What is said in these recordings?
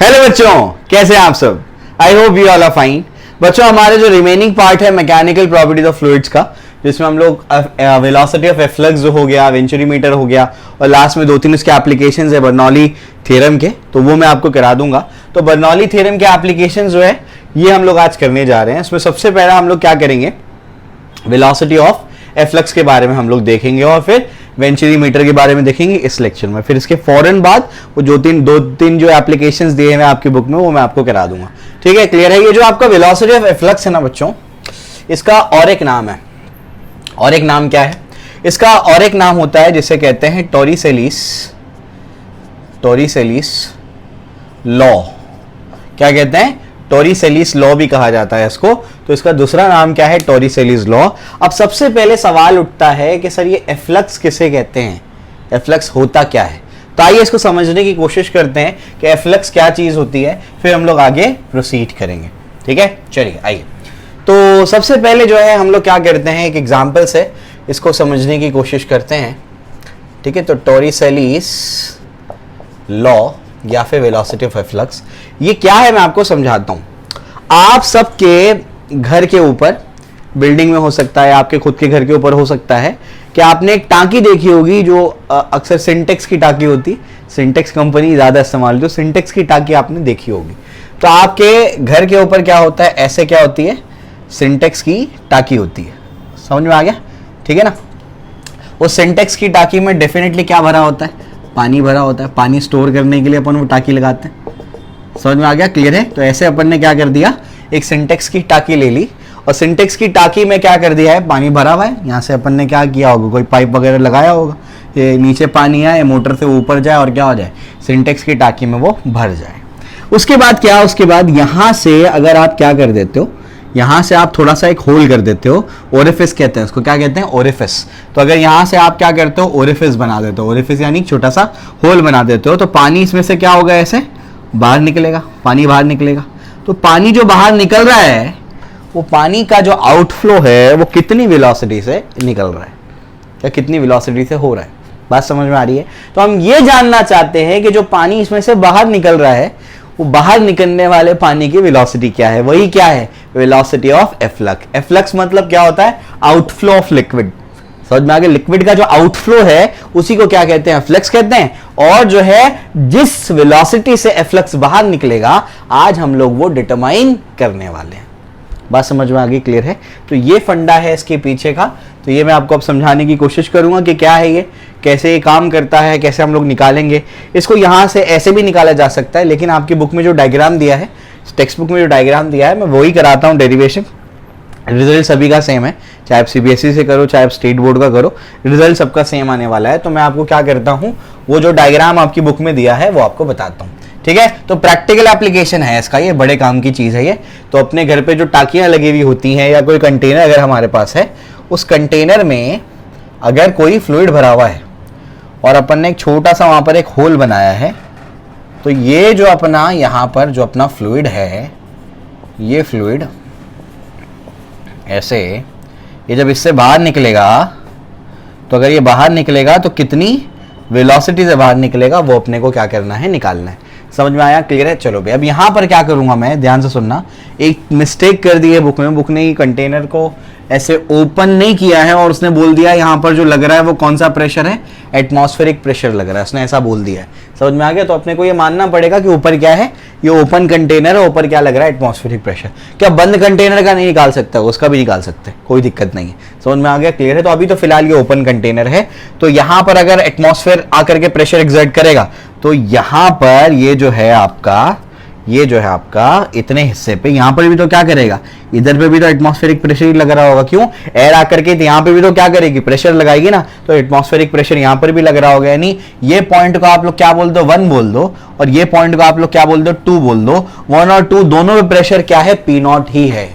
Hello बच्चों, कैसे हैं आप सब? I hope you all are fine. बच्चों, हमारे जो रिमेनिंग पार्ट है मैकेनिकल प्रॉपर्टीज ऑफ फ्लूइड्स का, जिसमें हम लोग वेलोसिटी ऑफ एफ्लक्स जो हो गया, वेंचुरीमीटर हो गया, और लास्ट में 2-3 इसके एप्लीकेशंस है बर्नौली थ्योरम के, तो वो मैं आपको करा दूंगा। तो बर्नौली थ्योरम के एप्लीकेशन जो है ये हम लोग आज करने जा रहे हैं। इसमें सबसे पहला हम लोग क्या करेंगे, वेलोसिटी ऑफ एफ्लक्स के बारे में हम लोग देखेंगे और फिर वेंचुरीमीटर के बारे में देखेंगे इस लेक्चर में। फिर इसके फौरन बाद वो दो तीन जो एप्लीकेशंस दिए हैं आपकी बुक में वो मैं आपको करा दूंगा। ठीक है, क्लियर है? ये जो आपका वेलोसिटी ऑफ एफ्लक्स है ना बच्चों, इसका और एक नाम है। और एक नाम क्या है इसका? और एक नाम होता है जिसे कहते हैं टोरिसेलिस लॉ। क्या कहते हैं? टोरिसेलिस लॉ भी कहा जाता है इसको। तो इसका दूसरा नाम क्या है? टोरिसेलिस लॉ। अब सबसे पहले सवाल उठता है कि सर ये एफ्लक्स किसे कहते हैं, एफ्लक्स होता क्या है? तो आइए इसको समझने की कोशिश करते हैं कि एफ्लक्स क्या चीज होती है, फिर हम लोग आगे प्रोसीड करेंगे। ठीक है, चलिए आइए। तो सबसे पहले जो है हम लोग क्या करते हैं, एक एग्जाम्पल से इसको समझने की कोशिश करते हैं। ठीक है, तो टोरिसेलिस लॉ या फिर वेलोसिटी ऑफ एफ्लक्स, ये क्या है मैं आपको समझाता हूं। आप सबके घर के ऊपर, बिल्डिंग में हो सकता है, आपके खुद के घर के ऊपर हो सकता है कि आपने एक टांकी देखी होगी जो अक्सर सिंटेक्स की टांकी होती, सिंटेक्स कंपनी ज्यादा इस्तेमाल होती है, सिंटेक्स की टांकी आपने देखी होगी। तो आपके घर के ऊपर क्या होता है, ऐसे क्या होती है, सिंटेक्स की टांकी होती है। समझ में आ गया? ठीक है ना। वो सिंटेक्स की टांकी में डेफिनेटली क्या भरा होता है, पानी भरा होता है। पानी स्टोर करने के लिए अपन वो टांकी लगाते हैं। समझ में आ गया? क्लियर है? तो ऐसे अपन ने क्या कर दिया, एक सिंटेक्स की टांकी ले ली और सिंटेक्स की टांकी में क्या कर दिया है, पानी भरा हुआ है। यहाँ से अपन ने क्या किया होगा, कोई पाइप वगैरह लगाया होगा, ये नीचे पानी आए, मोटर से ऊपर जाए और क्या हो जाए, सिंटेक्स की टांकी में वो भर जाए। उसके बाद क्या, उसके बाद यहाँ से अगर आप क्या कर देते हो, यहाँ से आप थोड़ा सा एक होल कर देते हो, ओरिफिस कहते हैं उसको। क्या कहते हैं? ओरिफिस। तो अगर यहाँ से आप क्या करते हो, ओरिफिस बना देते हो। ओरिफिस यानी छोटा सा होल बना देते हो, तो पानी इसमें से क्या होगा, ऐसे बाहर निकलेगा, पानी बाहर निकलेगा। तो पानी जो बाहर निकल रहा है, वो पानी का जो आउटफ्लो है वो कितनी वेलोसिटी से निकल रहा है, या कितनी वेलोसिटी से हो रहा है? बात समझ में आ रही है? तो हम ये जानना चाहते हैं कि जो पानी इसमें से बाहर निकल रहा है, वो बाहर निकलने वाले पानी की वेलोसिटी क्या है। वही क्या है, वेलोसिटी ऑफ एफ्लक्स। एफ्लक्स मतलब क्या होता है, आउटफ्लो ऑफ लिक्विड। समझ में आ गया? लिक्विड का जो आउटफ्लो है उसी को क्या कहते हैं, एफ्लक्स कहते हैं। और जो है जिस वेलोसिटी से एफ्लक्स बाहर निकलेगा, आज हम लोग वो डिटरमाइन करने वाले हैं। बात समझ में आ गई? क्लियर है? तो ये फंडा है इसके पीछे का। तो ये मैं आपको अब समझाने की कोशिश करूंगा कि क्या है ये, कैसे ये काम करता है, कैसे हम लोग निकालेंगे इसको। यहाँ से ऐसे भी निकाला जा सकता है, लेकिन आपकी बुक में जो डायग्राम दिया है, टेक्स्ट बुक में जो डायग्राम दिया है, मैं वही कराता हूँ। डेरिवेशन रिजल्ट सभी का सेम है, चाहे आप सीबीएसई से करो, चाहे आप स्टेट बोर्ड का करो, रिजल्ट सबका सेम आने वाला है। तो मैं आपको क्या करता हूँ, वो जो डायग्राम आपकी बुक में दिया है वो आपको बताता हूँ। ठीक है, तो प्रैक्टिकल एप्लीकेशन है इसका, ये बड़े काम की चीज है ये। तो अपने घर पे जो टांकियां लगी हुई होती हैं, या कोई कंटेनर अगर हमारे पास है, उस कंटेनर में अगर कोई फ्लूइड भरा हुआ है और अपन ने एक छोटा सा वहां पर एक होल बनाया है, तो ये जो अपना यहाँ पर जो अपना फ्लूइड है, ये फ्लूइड ऐसे, ये जब इससे बाहर निकलेगा, तो अगर ये बाहर निकलेगा तो कितनी वेलोसिटी से बाहर निकलेगा, वो अपने को क्या करना है, निकालना है। समझ में आया? क्लियर है? चलो भाई, अब यहां पर क्या करूंगा मैं, ध्यान से सुनना। एक मिस्टेक कर दी है बुक में, बुक ने कंटेनर को ऐसे ओपन नहीं किया है और उसने बोल दिया यहां पर जो लग रहा है वो कौन सा प्रेशर है, एटमॉस्फेरिक प्रेशर लग रहा है, उसने ऐसा बोल दिया है। समझ में आ गया? तो अपने को ये मानना पड़ेगा कि ऊपर क्या है, ये ओपन कंटेनर है, ऊपर क्या लग रहा है, एटमॉस्फेरिक प्रेशर। क्या बंद कंटेनर का नहीं निकाल सकता, उसका भी निकाल सकते, कोई दिक्कत नहीं है। समझ में आ गया? क्लियर है? तो अभी तो फिलहाल ये ओपन कंटेनर है, तो यहां पर अगर एटमॉस्फेयर आकर के प्रेशर एक्सर्ट करेगा, तो यहां पर ये जो है आपका, ये जो है आपका इतने हिस्से पे, यहां पर भी तो क्या करेगा, इधर पे भी तो एटमॉस्फेरिक प्रेशर ही लग रहा होगा। क्यों? एयर आकर के यहां पे भी तो क्या करेगी, प्रेशर लगाएगी ना, तो एटमॉस्फेरिक प्रेशर यहां पर भी लग रहा होगा। यानी ये पॉइंट को आप लोग क्या बोल दो, 1 बोल दो, और ये पॉइंट को आप लोग क्या बोल दो, 2 बोल दो। 1 और 2 दोनों पे प्रेशर क्या है, P0 ही है।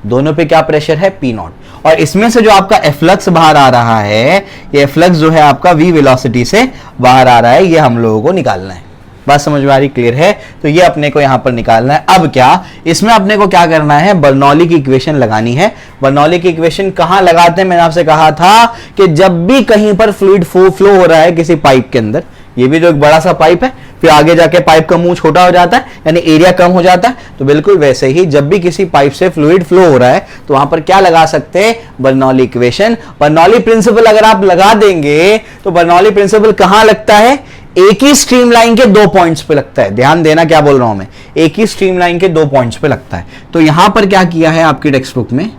दोनों पे क्या प्रेशर है, P0। और इसमें से जो आपका एफ्लक्स बाहर आ रहा है, ये एफ्लक्स जो है आपका v वेलोसिटी से बाहर आ रहा है, ये हम लोगों को निकालना है। बात समझ में आ रही? क्लियर है? तो ये अपने को यहां पर निकालना है। अब क्या, इसमें अपने को क्या करना है, बर्नौली की इक्वेशन लगानी है। बर्नौली की इक्वेशन कहां लगाते हैं, मैंने आपसे कहा था कि जब भी कहीं पर फ्लूइड फ्लो हो रहा है किसी पाइप के अंदर, ये भी जो एक बड़ा सा पाइप है, फिर आगे जाके पाइप का मुंह छोटा हो जाता है, यानी एरिया कम हो जाता है। तो बिल्कुल वैसे ही जब भी किसी पाइप से फ्लूइड फ्लो हो रहा है तो वहां पर क्या लगा सकते हैं, बर्नौली इक्वेशन। बर्नौली प्रिंसिपल अगर आप लगा देंगे तो बर्नौली प्रिंसिपल कहां लगता है, एक ही स्ट्रीमलाइन के 2 पॉइंट्स पे लगता है। ध्यान देना क्या बोल रहा हूं मैं, एक ही स्ट्रीमलाइन के 2 पॉइंट्स पे लगता है। तो यहां पर क्या किया है आपकी टेक्स्ट बुक में,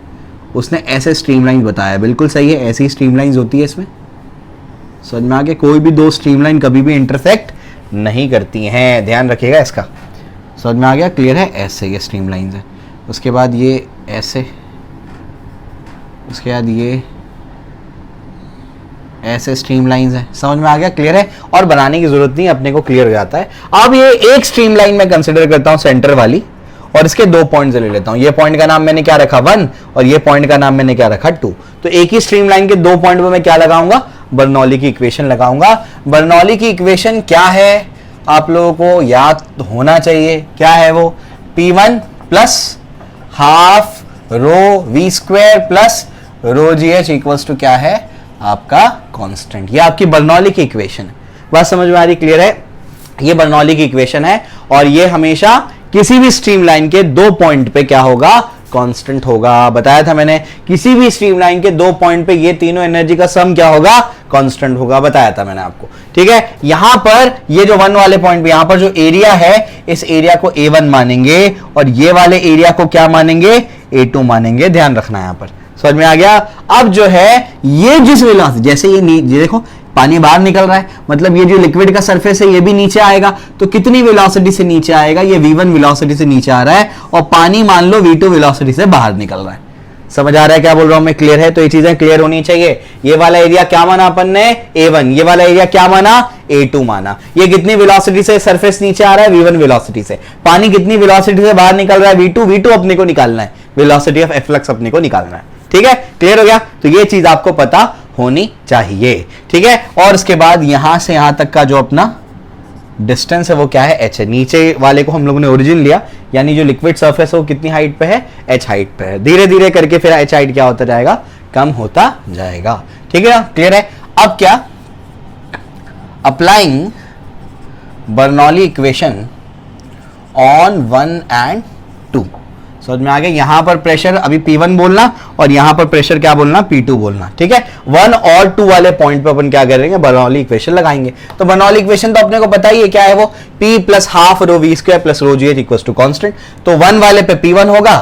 उसने ऐसे स्ट्रीमलाइन बताया, बिल्कुल सही है, ऐसी स्ट्रीमलाइंस होती है इसमें। समझ में आ गया, कोई भी 2 स्ट्रीमलाइन कभी भी इंटरसेक्ट नहीं करती हैं, ध्यान रखिएगा इसका। समझ में आ गया, क्लियर है। ऐसे ये स्ट्रीमलाइंस है, उसके बाद ये ऐसे, उसके बाद ये ऐसे स्ट्रीमलाइंस है। समझ में आ गया, क्लियर है। और बनाने की जरूरत नहीं, अपने को क्लियर हो जाता है। अब ये एक स्ट्रीमलाइन में कंसिडर करता हूं सेंटर वाली, और इसके 2 पॉइंट ले लेता हूं। ये पॉइंट का नाम मैंने क्या रखा 1, और ये पॉइंट का नाम मैंने क्या रखा 2। तो एक ही स्ट्रीमलाइन के 2 पॉइंट पे मैं क्या लगाऊंगा, बर्नौली की इक्वेशन लगाऊंगा। बर्नौली की इक्वेशन क्या है, आप लोगों को याद होना चाहिए, क्या है वो, P1 plus half rho v square plus rho ji h equals to क्या है, आपका कांस्टेंट। ये आपकी बर्नौली की इक्वेशन है। बात समझ में आ रही, क्लियर है। ये बर्नौली की इक्वेशन है, और ये हमेशा किसी भी स्ट्रीमलाइन के 2 पॉइंट पे क्या होगा, कांस्टेंट होगा। बताया था मैंने, किसी भी स्ट्रीमलाइन के 2 पॉइंट पे ये तीनों एनर्जी का सम क्या होगा, कांस्टेंट होगा, बताया था मैंने आपको। ठीक है, यहां पर ये जो 1 वाले पॉइंट पे, यहां पर जो एरिया है, इस एरिया को A1 मानेंगे, और ये वाले एरिया को क्या मानेंगे, A2 मानेंगे। ध्यान रखना यहां पर, समझ में आ गया। अब जो है ये जिस वेलोसिटी, जैसे ये देखो पानी बाहर निकल रहा है, मतलब ये जो लिक्विड का सरफेस है ये भी नीचे आएगा। तो कितनी वेलोसिटी से नीचे आएगा, ये v1 वेलोसिटी से नीचे आ रहा है, और पानी मान लो v2 वेलोसिटी से बाहर निकल रहा है। समझ आ रहा है क्या बोल रहा हूं मैं, क्लियर है। तो ये चीजें क्लियर होनी चाहिए। ये वाला एरिया क्या माना अपन ने, A1, ये वाला एरिया क्या माना, A2 माना। ये कितनी वेलोसिटी से सरफेस नीचे आ रहा है, v1 वेलोसिटी से। पानी कितनी वेलोसिटी से बाहर निकल रहा है, v2 अपने को निकालना है, वेलोसिटी ऑफ एफ्लक्स अपने को निकालना है। ठीक है, क्लियर हो गया। तो ये चीज आपको पता होनी चाहिए। ठीक है, और उसके बाद यहां से यहां तक का जो अपना डिस्टेंस है वो क्या है, h है। नीचे वाले को हम लोगों ने ओरिजिन लिया, यानी जो लिक्विड सरफेस है वो कितनी हाइट पे है, h हाइट पे है। धीरे धीरे करके फिर h हाइट क्या होता जाएगा, कम होता जाएगा। ठीक है ना, क्लियर है। अब क्या, applying Bernoulli equation on 1 and 2। समझ में आ गया। यहां पर प्रेशर अभी P1 बोलना, और यहां पर प्रेशर क्या बोलना, P2 बोलना। ठीक है, 1 और 2 वाले पॉइंट पे अपन क्या करेंगे, बर्नौली इक्वेशन लगाएंगे। तो बर्नौली इक्वेशन तो अपने को पता ही है क्या है वो, P plus half rho v square plus rho ji h equal to constant. तो 1 वाले पे P1 होगा,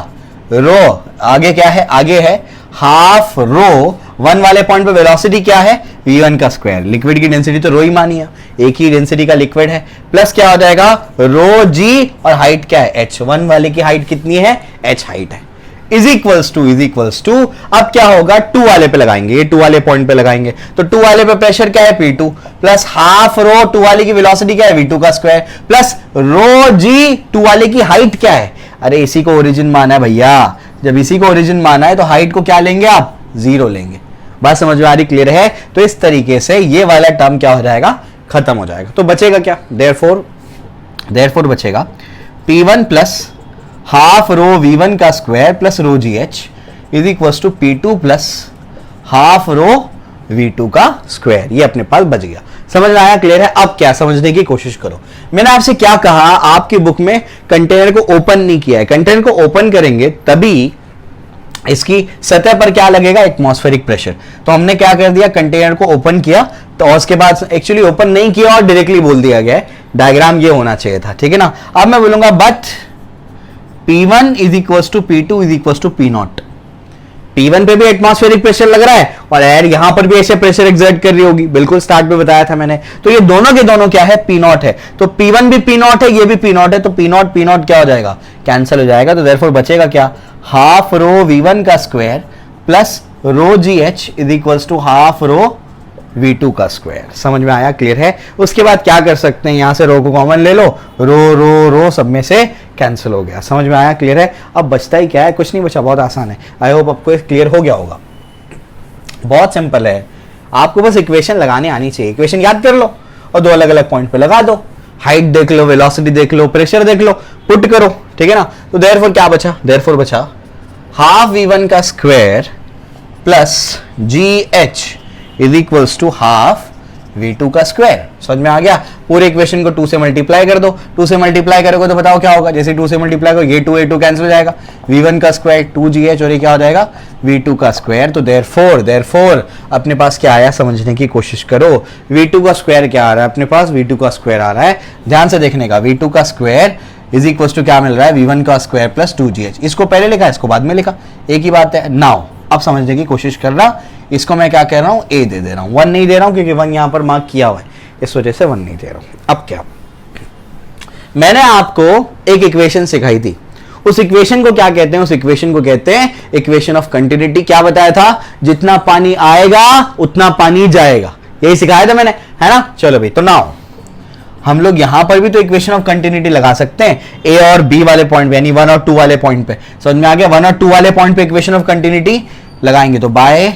रो आगे क्या है, आगे है हाफ रो, 1 वाले पॉइंट पे वेलोसिटी क्या है, v1 का स्क्वायर। लिक्विड की डेंसिटी तो रो ही मानी है, एक ही डेंसिटी का लिक्विड है, प्लस क्या हो जाएगा रो जी, और हाइट क्या है h। 1 वाले की हाइट कितनी है, h हाइट है, इज इक्वल्स टू। अब क्या होगा, 2 वाले पे लगाएंगे, ये 2 वाले पॉइंट पे लगाएंगे। तो 2 वाले पे प्रेशर क्या है, P2 प्लस हाफ रो, 2 वाले की वेलोसिटी क्या है, v2 का स्क्वायर, प्लस रो जी, 2 वाले की हाइट क्या है। अरे इसी को ओरिजिन माना है भैया, जब इसी को ओरिजिन माना है तो हाइट को क्या लेंगे आप, 0 लेंगे। बात समझ में आ रही, क्लियर है। तो इस तरीके से ये वाला टर्म क्या हो जाएगा, खत्म हो जाएगा। तो बचेगा क्या, देयरफॉर बचेगा P1 plus half rho V1 का square plus rho ji H is equal to P2 plus half rho V2 का स्क्वायर। ये अपने पास बच गया। समझ में आया, क्लियर है। अब क्या समझने की कोशिश करो, मैंने आपसे क्या कहा, आपकी बुक में कंटेनर को ओपन नहीं किया है। कंटेनर को ओपन करेंगे तभी इसकी सतह पर क्या लगेगा, एटमॉस्फेरिक प्रेशर। तो हमने क्या कर दिया, कंटेनर को ओपन किया, तो उसके बाद एक्चुअली ओपन नहीं किया और डायरेक्टली बोल दिया गया है, डायग्राम ये होना चाहिए था। ठीक है ना। अब मैं बोलूंगा but P1 is equal to P2 is equal to P0। P1 पे भी एटमॉस्फेरिक प्रेशर लग रहा है, और एयर यहां पर भी ऐसे प्रेशर एक्सर्ट कर रही होगी, बिल्कुल स्टार्ट में बताया था मैंने। तो ये दोनों के दोनों क्या है, P0 है। तो P1 भी P0 है, ये भी P0 है, तो P0 क्या हो जाएगा, कैंसिल हो जाएगा। तो देयरफॉर बचेगा क्या, हाफ रो V1 का square plus rho ji H is equal to half rho V2 का स्क्वायर। समझ में आया, क्लियर है। उसके बाद क्या कर सकते हैं, यहां से रो को कॉमन ले लो, रो सब में से कैंसिल हो गया। समझ में आया, क्लियर है। अब बचता ही क्या है, कुछ नहीं बचा, बहुत आसान है। आई होप आपको क्लियर हो गया होगा। बहुत सिंपल है, आपको बस इक्वेशन लगाने आनी चाहिए। इक्वेशन याद कर लो और 2 अलग अलग पॉइंट पे लगा दो, हाइट देख लो, वेलोसिटी देख लो, प्रेशर देख लो, पुट करो। ठीक है ना। तो देयरफॉर क्या बचा, देयरफॉर बचा हाफ V1 का square plus g H is equals to half v2 का स्क्वायर। समझ में आ गया? पूरे इक्वेशन को 2 से मल्टीप्लाई कर दो, 2 से मल्टीप्लाई करोगे तो बताओ क्या होगा, जैसे 2 से मल्टीप्लाई करो ये 2 कैंसिल हो जाएगा, v1 का स्क्वायर 2gh और ये क्या हो जाएगा v2 का स्क्वायर। तो देयरफॉर अपने पास क्या आया समझने की कोशिश करो, v2 का स्क्वायर क्या आ रहा है अपने पास, v2 का स्क्वायर आ रहा है, ध्यान से देखने का, v2 का स्क्वायर इज इक्वल टू क्या मिल रहा है v1 का स्क्वायर प्लस 2gh। इसको पहले लिखा, इसको बाद में लिखा, एक ही बात है। नाउ अब समझने की कोशिश कर रहा, इसको मैं क्या कह रहा हूं, ए दे दे रहा हूं, 1 नहीं दे रहा हूं क्योंकि 1 यहां पर मार्क किया हुआ है, इस वजह से 1 नहीं दे रहा हूं। अब क्या, मैंने आपको एक इक्वेशन सिखाई थी, उस इक्वेशन को क्या कहते हैं, उस इक्वेशन को कहते हैं इक्वेशन ऑफ कंटिन्यूटी। क्या बताया था, जितना पानी आएगा उतना पानी जाएगा, यही सिखाया था मैंने, है ना। चलो भाई, तो नाउ हम लोग यहां पर भी तो इक्वेशन ऑफ कंटिन्यूटी लगा सकते हैं, ए और बी वाले पॉइंट पे, यानी 1 और 2 वाले पॉइंट पे। समझ में आ गया, 1 और 2 वाले पॉइंट पे इक्वेशन ऑफ कंटिन्यूटी लगाएंगे, तो by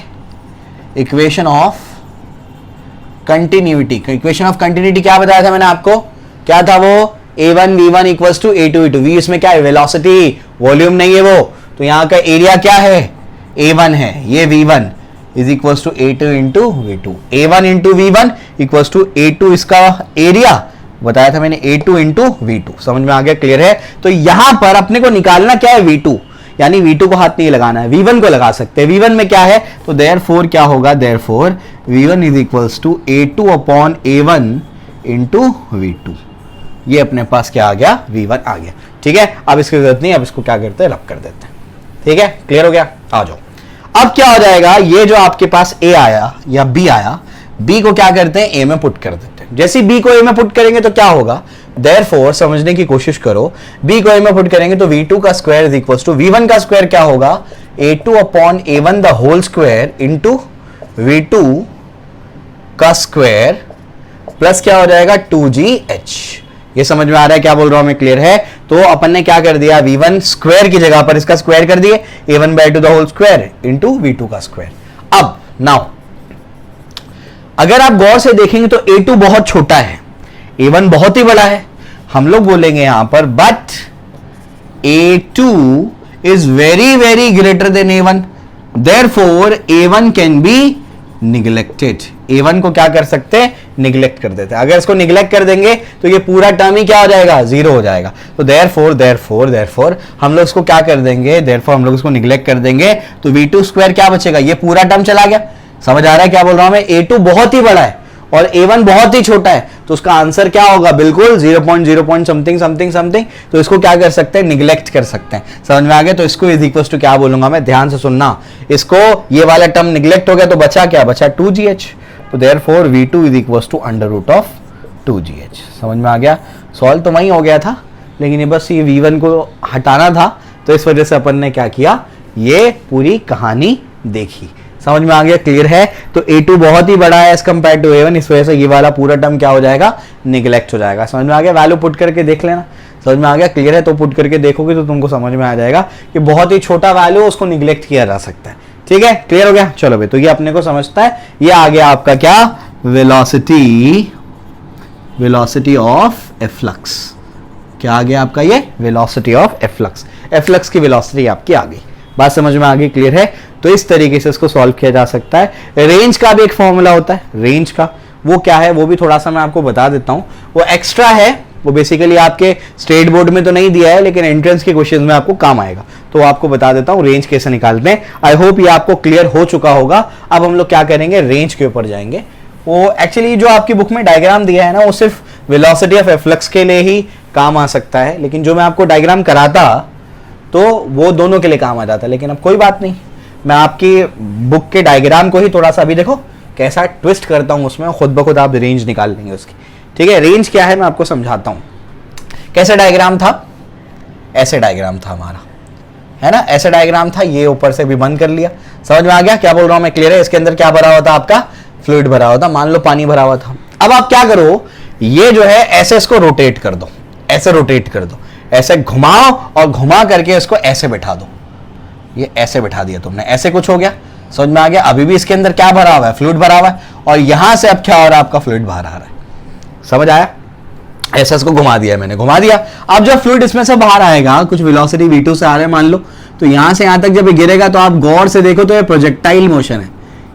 equation of continuity. Equation of continuity क्या बताया था मैंने आपको, क्या था वो, a1 v1 equals to a2 v2। v इसमें क्या है, वेलोसिटी, वॉल्यूम नहीं है वो, तो यहां का एरिया क्या है, a1 है, ये v1 is equals to a2 into v2। a1 into v1 equals to a2 इसका एरिया बताया था मैंने, a2 इंटू v2। समझ में आ गया, क्लियर है। तो यहां पर अपने को निकालना क्या है, v2, यानी v2 को हाथ नहीं लगाना है, v1 को लगा सकते हैं। v1 में क्या है, तो देयरफॉर क्या होगा, therefore v1 is equals to a2 upon a1 into v2। ये अपने पास क्या आ गया, v1 आ गया। ठीक है, अब इसकी जरूरत नहीं, अब इसको क्या करते हैं, रब कर देते हैं। ठीक है, क्लियर हो गया, आ जाओ। अब क्या हो जाएगा, ये जो आपके पास a आया या b आया, b को क्या करते हैं, a में पुट कर देते हैं। जैसे b को a में पुट करेंगे तो क्या होगा, देयरफॉर समझने की कोशिश करो, b को a में पुट करेंगे तो v2 का square is equal to v1 का स्क्वायर क्या होगा, a2 upon a1 the whole square into v2 का स्क्वायर प्लस क्या हो जाएगा 2gh। ये समझ में आ रहा है क्या बोल रहा हूं मैं, क्लियर है। तो अपन ने क्या कर दिया, v1 स्क्वायर की जगह पर इसका स्क्वायर कर दिए, a1/2 the whole square into v2 का स्क्वायर। अब नाउ अगर आप गौर से देखेंगे तो a2 बहुत छोटा है, a1 बहुत ही बड़ा है। हम लोग बोलेंगे यहां पर but a2 is very very greater than a1, therefore a1 can be neglected. a1 को क्या कर सकते हैं, निग्लेक्ट कर देते हैं। अगर इसको निग्लेक्ट कर देंगे तो ये पूरा टर्म ही क्या हो जाएगा, 0 हो जाएगा। तो देयरफॉर हम लोग इसको क्या कर देंगे, देयरफॉर हम लोग इसको निग्लेक्ट कर देंगे, तो v2 स्क्वायर क्या बचेगा, ये पूरा टर्म चला गया। समझ आ रहा है क्या बोल रहा हूं मैं, a2 बहुत ही बड़ा है और a1 बहुत ही छोटा है, तो उसका आंसर क्या होगा, बिल्कुल 0.0 समथिंग समथिंग समथिंग। तो इसको क्या कर सकते हैं, निग्लेक्ट कर सकते हैं। समझ में आ गया। तो इसको इज इक्वल टू क्या बोलूंगा मैं, ध्यान से सुनना, इसको ये वाला टर्म निग्लेक्ट हो गया तो बचा क्या, बचा 2gh। तो therefore v2 is equal to under root of 2gh। समझ में आ गया, सॉल्व तो वहीं हो गया था, लेकिन ये बस ये v1 को हटाना था, तो इस वजह से अपन ने क्या किया, ये पूरी कहानी देखी। समझ में आ गया, क्लियर है। तो a2 बहुत ही बड़ा है एज कंपेयर टू a1, इस वजह से ये वाला पूरा टर्म क्या हो जाएगा, निगलेक्ट हो जाएगा। समझ में आ गया, वैल्यू पुट करके देख लेना। समझ में आ गया, क्लियर है। तो पुट करके देखोगे तो तुमको समझ में आ जाएगा कि बहुत ही छोटा वैल्यू उसको निगलेक्ट किया जा सकता है। ठीक है, क्लियर हो गया। चलो भाई, तो ये अपने को समझता है, ये आ गया आपका क्या, वेलोसिटी ऑफ एफ्लक्स। क्या आ गया आपका, ये वेलोसिटी ऑफ एफ्लक्स। एफ्लक्स की वेलोसिटी आपकी आ गई, बात समझ में आ गई, क्लियर है। तो इस तरीके से इसको सॉल्व किया जा सकता है। रेंज का भी एक फॉर्मूला होता है, रेंज का वो क्या है, वो भी थोड़ा सा मैं आपको बता देता हूं। वो एक्स्ट्रा है, वो बेसिकली आपके स्टेट बोर्ड में तो नहीं दिया है, लेकिन एंट्रेंस के क्वेश्चन में आपको काम आएगा, तो आपको बता देता हूं रेंज कैसे निकालते हैं। आई होप ये आपको क्लियर हो चुका होगा। अब हम लोग क्या करेंगे, रेंज के ऊपर जाएंगे। वो एक्चुअली जो आपकी बुक में डायग्राम दिया है ना, वो सिर्फ वेलोसिटी ऑफ एफ्लक्स के लिए ही काम आ सकता है, लेकिन जो मैं आपको डायग्राम कराता तो वो दोनों के लिए काम आ जाता है। लेकिन अब कोई बात नहीं, मैं आपकी बुक के डायग्राम को ही थोड़ा सा अभी देखो कैसा ट्विस्ट करता हूं, उसमें खुद ब खुद आप रेंज निकाल लेंगे उसकी। ठीक है, रेंज क्या है मैं आपको समझाता हूं। कैसे डायग्राम था, ऐसे डायग्राम था हमारा, है ना, ऐसे डायग्राम था, ये ऊपर से भी बंद कर लिया। समझ में आ गया क्या बोल रहा हूं मैं, क्लियर है। इसके अंदर क्या भरा हुआ था आपका, फ्लूइड भरा हुआ था, मान लो पानी भरा हुआ था। अब आप क्या करो, ये जो है ऐसे इसको रोटेट कर दो, ऐसे रोटेट कर दो, ऐसे घुमाओ और घुमा करके इसको ऐसे बैठा दो। ये ऐसे बैठा दिया तुमने, ऐसे कुछ हो गया। समझ में आ गया। अभी भी इसके अंदर क्या भरा हुआ है, फ्लूइड भरा हुआ है, और यहां से अब क्या हो रहा है, आपका फ्लूइड बाहर आ रहा है। समझ आया, ऐसे इसको घुमा दिया मैंने, घुमा दिया। अब जब फ्लूइड इसमें से बाहर आएगा, कुछ वेलोसिटी v2 से आ रहा है मान लो, तो यहां से यहां तक जब ये गिरेगा तो आप गौर से देखो तो ये प्रोजेक्टाइल मोशन है,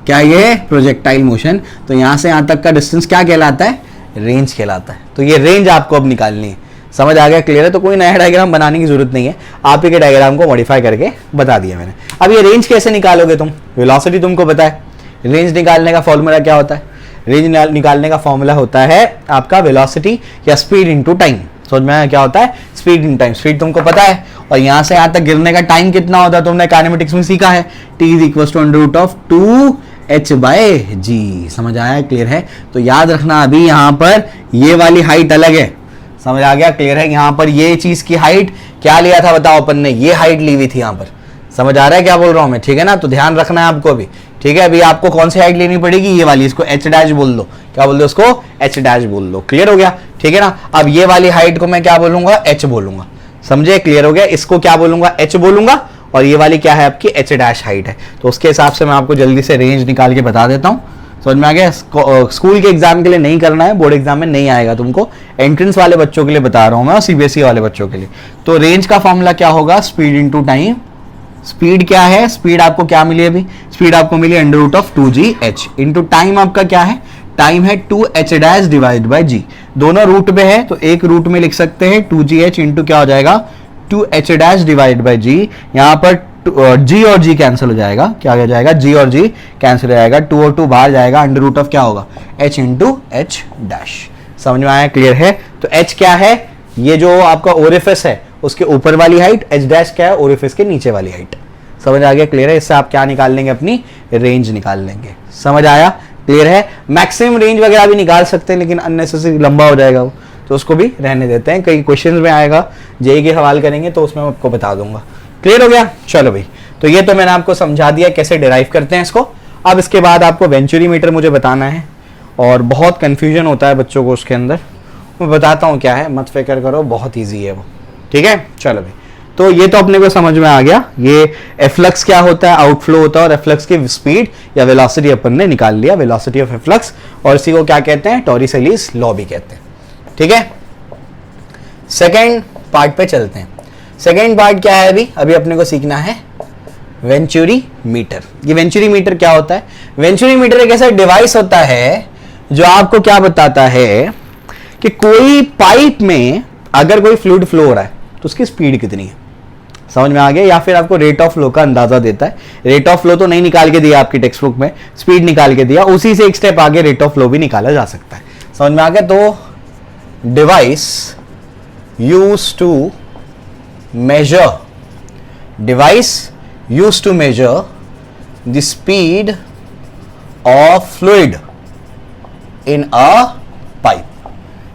क्या ये प्रोजेक्टाइल मोशन। तो यहां से यहां तक का डिस्टेंस क्या कहलाता है, रेंज कहलाता है। तो ये रेंज आपको अब निकालनी है। समझ आ गया, क्लियर है। तो कोई नया डायग्राम बनाने की जरूरत नहीं है, आप ही के डायग्राम को मॉडिफाई करके बता दिया मैंने। अब ये रेंज कैसे निकालोगे तुम, वेलोसिटी तुमको पता है, रेंज निकालने का फॉर्मूला क्या होता है, रेंज निकालने का फॉर्मूला होता है आपका वेलोसिटी या स्पीड इनटू टाइम। समझ में आया क्या होता है, स्पीड इन टाइम। स्पीड तुमको पता है, और यहां से यहां तक गिरने का टाइम कितना होता है तुमने काइनेमेटिक्स में सीखा है, t = 2h/g। समझ आया, क्लियर है। तो याद रखना अभी यहां पर ये वाली हाइट अलग है, समझ आ गया, क्लियर है। यहां पर ये चीज की हाइट क्या लिया था बताओ अपन ने, ये हाइट ली हुई थी यहां पर। समझ आ रहा है क्या बोल रहा हूं मैं, ठीक है ना। तो ध्यान रखना है आपको अभी, ठीक है। अभी आपको कौन सी हाइट लेनी पड़ेगी, ये वाली, इसको h' बोल दो। क्या बोल दो उसको, h' बोल दो, क्लियर हो गया, ठीक है ना। अब ये वाली हाइट को मैं क्या बोलूंगा, h बोलूंगा, समझे, क्लियर हो गया। इसको क्या बोलूंगा, h बोलूंगा, और ये वाली क्या है आपकी h' हाइट है। तो उसके हिसाब से मैं आपको जल्दी से रेंज निकाल के बता देता हूं। समझ में आ गया। स्कूल के एग्जाम के लिए नहीं करना है, बोर्ड एग्जाम में नहीं आएगा तुमको, एंट्रेंस वाले बच्चों के लिए बता रहा हूं मैं, और सीबीएसई वाले बच्चों के लिए। तो रेंज का फॉर्मूला क्या होगा, स्पीड इनटू टाइम। स्पीड क्या है, स्पीड आपको क्या मिली अभी, स्पीड आपको मिली √2gh इनटू टाइम आपका क्या है, टाइम है 2h' डिवाइड बाय g। दोनों रूट में है तो एक रूट में लिख सकते हैं 2gh इंटू क्या हो जाएगा 2h' डिवाइड बाय g। यहां पर g और g कैंसिल हो जाएगा, क्या हो जाएगा, g और g कैंसिल हो जाएगा, 2 और 2 बाहर जाएगा, अंडर रूट ऑफ क्या होगा h इंटू h डैश। समझ में आया, क्लियर है। तो h क्या है, ये जो आपका ओरिफिस है उसके ऊपर वाली हाइट, h डैश क्या है, ओरिफिस के नीचे वाली हाइट। समझ आ गया, क्लियर है। इससे आप क्या निकाल लेंगे, अपनी रेंज निकाल लेंगे। समझ आया, क्लियर है। मैक्सिमम रेंज वगैरह भी निकाल सकते हैं, लेकिन अननेसेसरी लंबा हो जाएगा वो, तो उसको भी रहने देते हैं। कई क्वेश्चंस में आएगा, जेईई के सवाल करेंगे तो उसमें मैं आपको बता दूंगा। क्लियर हो गया, चलो भाई। तो ये तो मैंने आपको समझा दिया कैसे डिराइव करते हैं इसको। अब इसके बाद आपको वेंचुरी मीटर मुझे बताना है, और बहुत कंफ्यूजन होता है बच्चों को उसके अंदर, मैं बताता हूँ क्या है, मत फिक्र करो, बहुत ईजी है वो, ठीक है। चलो भाई, तो ये तो अपने को समझ में आ गया, ये एफ्लक्स क्या होता है, आउटफ्लो होता है, और एफ्लक्स की स्पीड या वेलोसिटी अपन ने निकाल लिया, वेलोसिटी ऑफ एफ्लक्स, और इसी को क्या कहते हैं, टॉरिसेलीज लॉ भी कहते हैं, ठीक है। सेकेंड पार्ट पे चलते हैं। सेकेंड पार्ट क्या है, अभी अपने को सीखना है वेंचुरी मीटर। ये वेंचुरी मीटर क्या होता है, वेंचुरी मीटर एक ऐसा डिवाइस होता है जो आपको क्या बताता है कि कोई पाइप में अगर कोई फ्लूइड फ्लो हो रहा है तो उसकी स्पीड कितनी है। समझ में आ गया, या फिर आपको रेट ऑफ फ्लो का अंदाजा देता है। रेट ऑफ फ्लो तो नहीं निकाल के दिया आपकी टेक्स्ट बुक में, स्पीड निकाल के दिया, उसी से एक स्टेप आगे रेट ऑफ फ्लो भी निकाला जा सकता है। समझ में आ गया। तो device used to measure the speed of fluid in a pipe,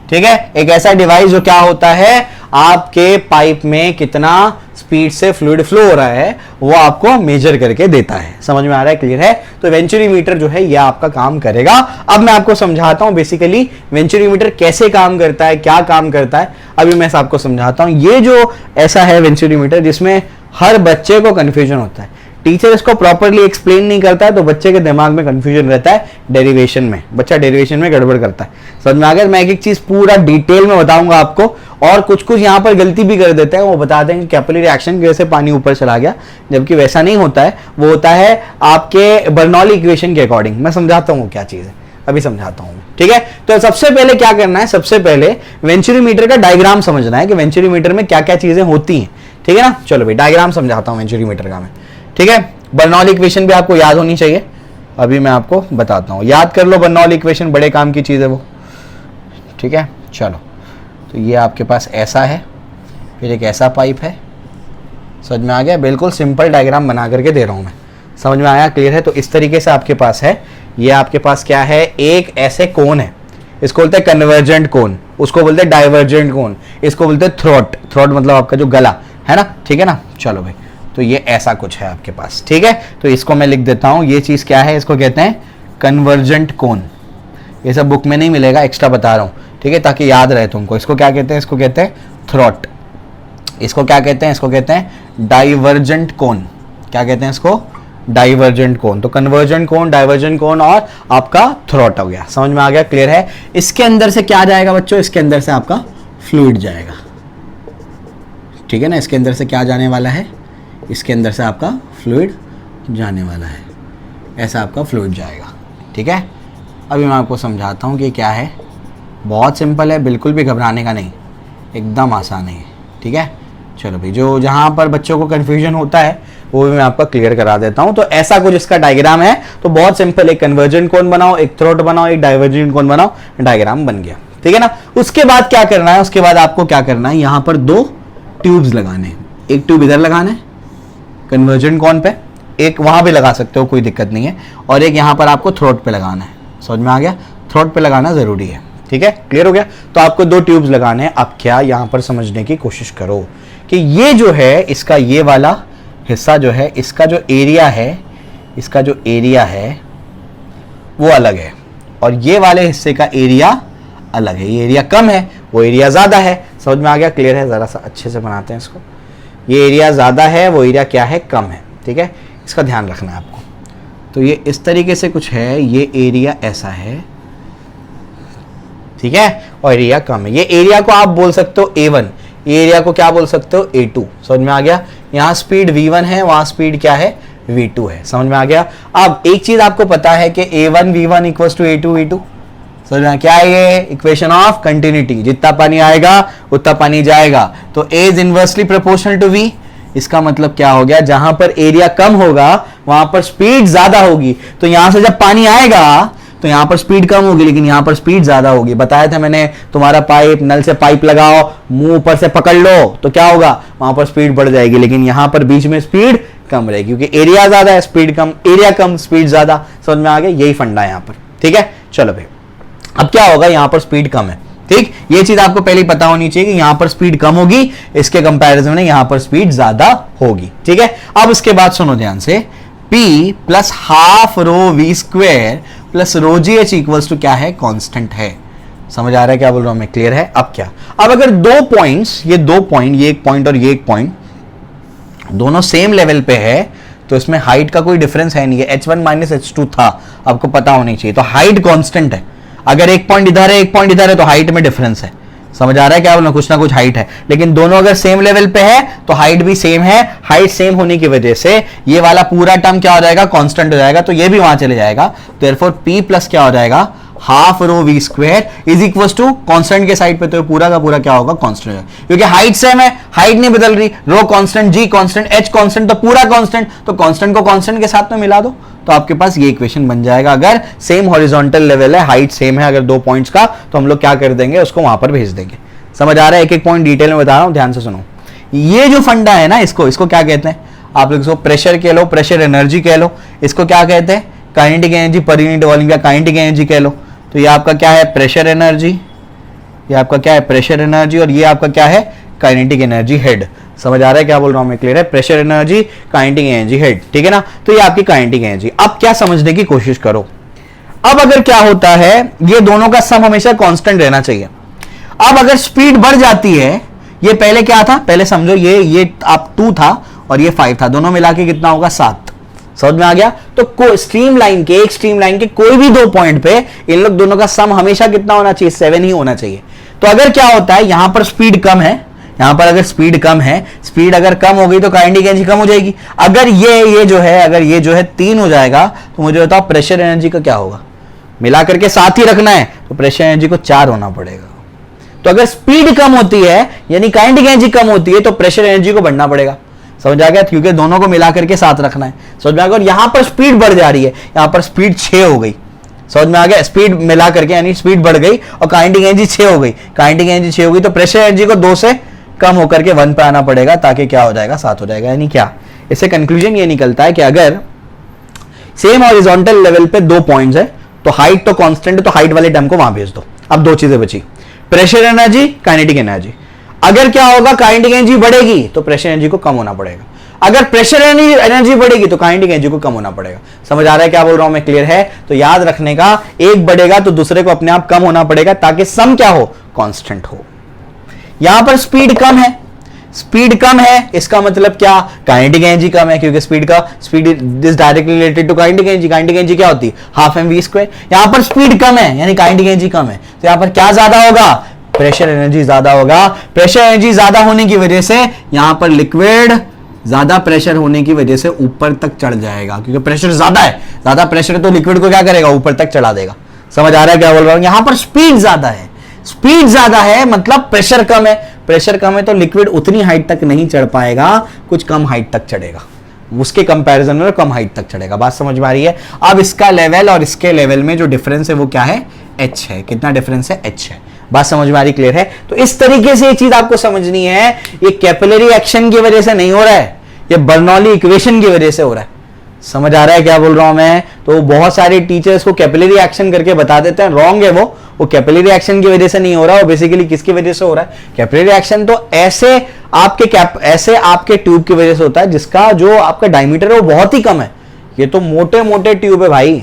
ठीक है। एक ऐसा डिवाइस जो क्या होता है, आपके पाइप में कितना स्पीड से फ्लूइड फ्लो हो रहा है वो आपको मेजर करके देता है। समझ में आ रहा है, क्लियर है। तो वेंचुरी मीटर जो है ये आपका काम करेगा। अब मैं आपको समझाता हूं बेसिकली वेंचुरी मीटर कैसे काम करता है, क्या काम करता है, अभी मैं आपको समझाता हूं। ये जो ऐसा है वेंचुरी मीटर जिसमें हर बच्चे को कंफ्यूजन होता है, टीचर इसको प्रॉपर्ली एक्सप्लेन नहीं करता है तो बच्चे के दिमाग में कंफ्यूजन रहता है, डेरिवेशन में, बच्चा डेरिवेशन में गड़बड़ करता है। समझ में आ गया। मैं एक एक चीज पूरा डिटेल में बताऊंगा आपको, और कुछ कुछ यहाँ पर गलती भी कर देते हैं, वो बता देंगे कैपिलरी रिएक्शन की वजह से पानी ऊपर चला गया, जबकि वैसा नहीं होता है, वो होता है आपके बर्नौली इक्वेशन के अकॉर्डिंग। मैं समझाता हूँ क्या चीज है, अभी समझाता हूँ, ठीक है। तो सबसे पहले क्या करना है, सबसे पहले वेंचुरी मीटर का डायग्राम समझना है कि वेंचुरी मीटर में क्या क्या चीजें होती हैं, ठीक है ना। चलो भाई, डायग्राम समझाता हूँ वेंचुरी मीटर का मैं, ठीक है। बर्नौली इक्वेशन भी आपको याद होनी चाहिए, अभी मैं आपको बताता हूँ, याद कर लो बर्नौली इक्वेशन, बड़े काम की चीज़ है वो, ठीक है। चलो, तो ये आपके पास ऐसा है, फिर एक ऐसा पाइप है। समझ में आ गया, बिल्कुल सिंपल डायग्राम बना करके दे रहा हूँ मैं, समझ में आया, क्लियर है। तो इस तरीके से आपके पास है, ये आपके पास क्या है, एक ऐसे कोन है, इसको बोलते हैं कन्वर्जेंट कोन, उसको बोलते हैं डाइवर्जेंट कोन, इसको बोलते हैं थ्रोट। थ्रोट मतलब आपका जो गला है ना, ठीक है ना। चलो भाई, तो ये ऐसा कुछ है आपके पास, ठीक है। तो इसको मैं लिख देता हूं, ये चीज क्या है, इसको कहते हैं कन्वर्जेंट कोन। ये सब बुक में नहीं मिलेगा, एक्स्ट्रा बता रहा हूं, ठीक है, ताकि याद रहे तुमको। इसको क्या कहते हैं, इसको कहते हैं थ्रोट। इसको क्या कहते हैं, इसको कहते हैं डाइवर्जेंट कोन। क्या कहते हैं इसको, डाइवर्जेंट कोन। तो कन्वर्जेंट कोन, डाइवर्जेंट कोन और आपका थ्रोट हो गया। समझ में आ गया, क्लियर है। इसके अंदर से क्या जाएगा बच्चों, इसके अंदर से आपका फ्लूइड जाएगा, ठीक है ना। इसके अंदर से क्या जाने वाला है, इसके अंदर से आपका फ्लूइड जाने वाला है, ऐसा आपका फ्लूइड जाएगा। ठीक है, अभी मैं आपको समझाता हूँ कि क्या है। बहुत सिंपल है, बिल्कुल भी घबराने का नहीं, एकदम आसान है। ठीक है, चलो भाई, जो जहाँ पर बच्चों को कन्फ्यूजन होता है वो भी मैं आपका क्लियर करा देता हूँ। तो ऐसा कुछ इसका डायग्राम है, तो बहुत सिंपल, एक कन्वर्जेंट कोन बनाओ, एक थ्रोट बनाओ, एक डाइवर्जेंट कोन बनाओ, डायग्राम बन गया। ठीक है ना। उसके बाद क्या करना है, उसके बाद आपको क्या करना है, यहाँ पर 2 ट्यूब्स लगाने हैं। एक ट्यूब इधर लगाना है कन्वर्जेंट कोन पे, एक वहां पे लगा सकते हो, कोई दिक्कत नहीं है, और एक यहाँ पर आपको थ्रोट पे लगाना है। समझ में आ गया, थ्रोट पे लगाना जरूरी है। ठीक है, क्लियर हो गया। तो आपको 2 ट्यूब्स लगाने हैं। अब क्या, यहां पर समझने की कोशिश करो कि ये जो है, इसका ये वाला हिस्सा जो है, इसका जो एरिया है, इसका जो एरिया है वो अलग है, और ये वाले हिस्से का एरिया अलग है। ये एरिया कम है, वो एरिया ज्यादा है। समझ में आ गया, क्लियर है। जरा सा अच्छे से बनाते हैं इसको। ये एरिया ज्यादा है, वो एरिया क्या है, कम है। ठीक है, इसका ध्यान रखना है आपको। तो ये इस तरीके से कुछ है, ये एरिया ऐसा है, ठीक है, और एरिया कम है। ये एरिया को आप बोल सकते हो A1, ये एरिया को क्या बोल सकते हो, A2। समझ में आ गया। यहाँ स्पीड V1 है, वहां स्पीड क्या है, V2 है। समझ में आ गया। अब एक चीज आपको पता है कि A1 V1 equal to A2 V2। समझ में क्या है, ये इक्वेशन ऑफ कंटिन्यूटी। जितना पानी आएगा उतना पानी जाएगा, तो A is inversely proportional to V। इसका मतलब क्या हो गया, जहां पर एरिया कम होगा वहां पर स्पीड ज्यादा होगी। तो यहां से जब पानी आएगा तो यहां पर स्पीड कम होगी, लेकिन यहां पर स्पीड ज्यादा होगी। बताया था मैंने, तुम्हारा पाइप, नल से पाइप लगाओ, मुंह ऊपर से पकड़ लो, तो क्या होगा, वहां पर स्पीड बढ़ जाएगी, लेकिन यहां पर बीच में स्पीड कम रहेगी, क्योंकि एरिया ज्यादा है, स्पीड कम, एरिया कम, स्पीड ज्यादा। समझ में आ गया, यही फंडा है यहां पर। ठीक है, चलो भाई, अब क्या होगा, यहां पर स्पीड कम है। ठीक, ये चीज आपको पहले ही पता होनी चाहिए कि यहां पर स्पीड कम होगी, इसके कंपैरिजन में यहां पर स्पीड ज्यादा होगी। ठीक है, अब इसके बाद सुनो ध्यान से, P plus half rho V square plus rho GH equals to क्या है, कांस्टेंट है। समझ आ रहा है क्या बोल रहा हूं मैं, क्लियर है। अब क्या, अब अगर 2 पॉइंट्स, ये 2 पॉइंट, ये एक पॉइंट और ये एक पॉइंट, दोनों सेम लेवल पे है, तो इसमें हाइट का कोई डिफरेंस है नहीं है। H1 माइनस H2 था, आपको पता होनी चाहिए। तो हाइट कांस्टेंट है। अगर एक पॉइंट इधर है, एक पॉइंट इधर है, तो हाइट में डिफरेंस है। समझ आ रहा है क्या बोलना, कुछ ना कुछ हाइट है। लेकिन दोनों अगर सेम लेवल पे है तो हाइट भी सेम है। हाइट सेम होने की वजह से ये वाला पूरा टर्म क्या हो जाएगा, कांस्टेंट हो जाएगा, तो ये भी वहां चले जाएगा। तो देयरफॉर P प्लस क्या हो जाएगा, half rho V square is equal to constant के साइड पे, तो पूरा का पूरा क्या होगा, कांस्टेंट होगा, क्योंकि हाइट सेम है, हाइट नहीं बदल रही। Rho constant, G constant, H constant, तो पूरा कांस्टेंट, तो कांस्टेंट को कांस्टेंट के साथ में मिला दो, तो आपके पास ये इक्वेशन बन जाएगा। अगर सेम हॉरिजॉन्टल लेवल है, हाइट सेम है अगर 2 पॉइंट्स का, तो हम लोग क्या कर देंगे, उसको वहां पर भेज देंगे। समझ आ रहा है, एक एक पॉइंट डिटेल में बता रहा हूं, ध्यान से सुनो। ये जो फंडा है ना, इसको क्या कहते हैं, आप लोग इसको प्रेशर कह लो, प्रेशर एनर्जी कह लो, इसको क्या कहते हैं, kinetic energy per unit volume, या काइनेटिक एनर्जी कह लो। तो ये आपका क्या है, प्रेशर एनर्जी, ये आपका क्या है, प्रेशर एनर्जी, और ये आपका क्या है, काइनेटिक एनर्जी हेड। समझ आ रहा है क्या बोल रहा हूं मैं, क्लियर है। Pressure energy, kinetic energy head, ठीक है ना। तो ये आपकी काइनेटिक एनर्जी। अब क्या समझने की कोशिश करो, अब अगर क्या होता है, ये दोनों का सम हमेशा कांस्टेंट रहना चाहिए। अब अगर स्पीड बढ़ जाती है, ये पहले क्या था, पहले समझो ये आप 2 था और ये 5 था, दोनों मिला के कितना होगा, 7। समझ में आ गया। तो स्ट्रीम लाइन के, एक स्ट्रीम लाइन के कोई भी 2 पॉइंट पे इन लोग दोनों का सम हमेशा कितना होना चाहिए, 7 ही होना चाहिए। तो अगर क्या होता है, यहां पर स्पीड कम है, यहां पर अगर स्पीड कम है, स्पीड अगर कम हो गई तो काइनेटिक एनर्जी कम हो जाएगी। अगर ये जो है, अगर ये जो है 3 हो जाएगा, तो मुझे बताओ प्रेशर एनर्जी का क्या होगा, मिला करके 7 ही रखना है, तो प्रेशर एनर्जी को 4 होना पड़ेगा। तो अगर स्पीड कम होती है, यानी काइनेटिक एनर्जी कम होती है, तो प्रेशर एनर्जी को बढ़ना पड़ेगा। समझ आ गया, क्योंकि दोनों को मिला करके 7 रखना है। समझ में आ गया। और यहां पर स्पीड बढ़ जा रही है, यहां पर स्पीड 6 हो गई। समझ में आ गया, स्पीड मिला करके यानी स्पीड बढ़ गई और काइनेटिक एनर्जी 6 हो गई, काइनेटिक एनर्जी 6 हो गई, तो प्रेशर एनर्जी को 2 से कम होकर के 1 पे आना पड़ेगा, ताकि क्या हो जाएगा, 7 हो जाएगा। यानी क्या, इससे कंक्लूजन ये निकलता है कि अगर सेम हॉरिजॉन्टल लेवल पे 2 पॉइंट्स है, तो हाइट तो कांस्टेंट है, तो हाइट वाले टर्म को वहां भेज दो। अब 2 चीजें बची, प्रेशर एनर्जी, काइनेटिक एनर्जी। अगर क्या होगा, काइनेटिक एनर्जी बढ़ेगी तो प्रेशर एनर्जी को कम होना पड़ेगा। अगर प्रेशर एनर्जी बढ़ेगी तो काइनेटिक एनर्जी को कम होना पड़ेगा। समझ आ रहा है क्या बोल रहा हूं मैं, क्लियर है। तो याद रखने का, एक बढ़ेगा तो दूसरे को अपने आप कम होना पड़ेगा, ताकि सम क्या हो, कांस्टेंट हो। यहां पर स्पीड कम है, स्पीड कम है, इसका मतलब क्या, काइनेटिक एनर्जी कम है, क्योंकि speed is directly related to kinetic energy. Kinetic energy क्या होती है, हाफ mv स्क्वायर। यहां पर स्पीड कम है, यानी काइनेटिक एनर्जी कम है, तो यहां पर क्या ज्यादा होगा, प्रेशर एनर्जी ज्यादा होगा। प्रेशर एनर्जी ज्यादा होने की वजह से यहां पर लिक्विड ज्यादा प्रेशर होने की वजह से ऊपर तक चढ़ जाएगा, क्योंकि प्रेशर ज्यादा है, ज्यादा प्रेशर है तो लिक्विड को क्या करेगा, ऊपर तक चढ़ा देगा। समझ आ रहा है क्या बोल रहा हूं? यहां पर स्पीड ज्यादा है, स्पीड ज्यादा है मतलब प्रेशर कम है, प्रेशर कम है तो लिक्विड उतनी हाइट तक नहीं चढ़ पाएगा, कुछ कम हाइट तक चढ़ेगा, उसके कंपैरिजन में कम हाइट तक चढ़ेगा। बात समझ में आ रही है? अब इसका लेवल और इसके लेवल में जो डिफरेंस है वो क्या है, h है। कितना डिफरेंस है, h है। बात समझ में आ रही, क्लियर है? तो इस तरीके से ये चीज आपको समझनी है, ये कैपिलरी एक्शन की वजह से नहीं हो रहा है, ये बर्नौली इक्वेशन की वजह से हो रहा है। समझ आ रहा है क्या बोल रहा हूं मैं? तो बहुत सारे टीचर्स को कैपिलरी एक्शन करके बता देते हैं, रॉन्ग है वो कैपिलरी एक्शन की वजह से नहीं हो रहा, वो बेसिकली किसकी वजह से हो रहा है? कैपिलरी एक्शन तो ऐसे आपके ट्यूब की वजह से होता है जिसका जो आपका डायमीटर है वो बहुत ही कम है। ये तो मोटे मोटे ट्यूब है भाई,